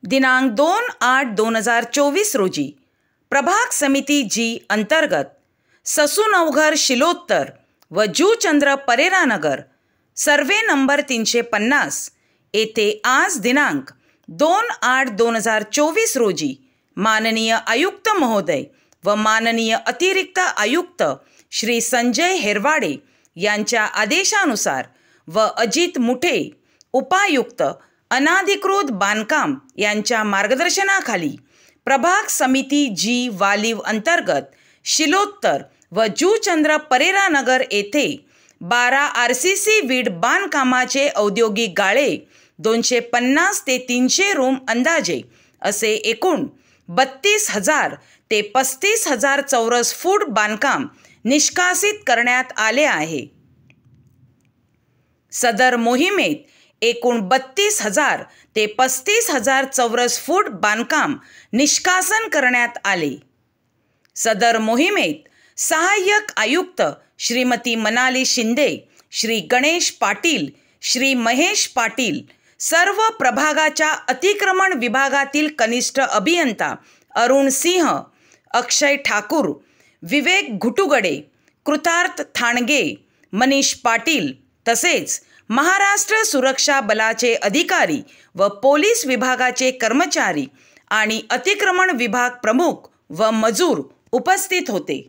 दिनांक 2/8/2024 रोजी प्रभाग समिती जी अंतर्गत ससूनवघर शिलोत्तर व जूचंद्र परेरा नगर सर्वे नंबर 350 येथे आज दिनांक 2/8/2024 रोजी माननीय आयुक्त महोदय व माननीय अतिरिक्त आयुक्त श्री संजय हेरवाडे यांच्या आदेशानुसार व अजित मुठे उपायुक्त अनाधिकृत बांधकाम यांच्या मार्गदर्शनाखाली प्रभाग समिती जी वालीव अंतर्गत शिलोत्तर व जूचंद्र परेरा नगर येथे 12 RCC वीट बांधकामाचे औद्योगिक गाळे 250 ते 300 रूम अंदाजे असे एकूण 32,000 ते 35,000 चौरस फूट बांधकाम निष्कासित करण्यात आले आहे। सदर मोहिमेत एकूण 32,000 ते 35,000 चौरस फूट बांधकाम निष्कासन करण्यात आले। सदर मोहिमेत सहाय्यक आयुक्त श्रीमती मनाली शिंदे, श्री गणेश पाटील, श्री महेश पाटील, सर्व प्रभागाच्या अतिक्रमण विभागातील कनिष्ठ अभियंता अरुण सिंह, अक्षय ठाकूर, विवेक घुटुगडे, कृतार्थ थाणगे, मनीष पाटील तसेच महाराष्ट्र सुरक्षा बलाचे अधिकारी व पोलीस विभागाचे कर्मचारी आणि अतिक्रमण विभाग प्रमुख व मजूर उपस्थित होते।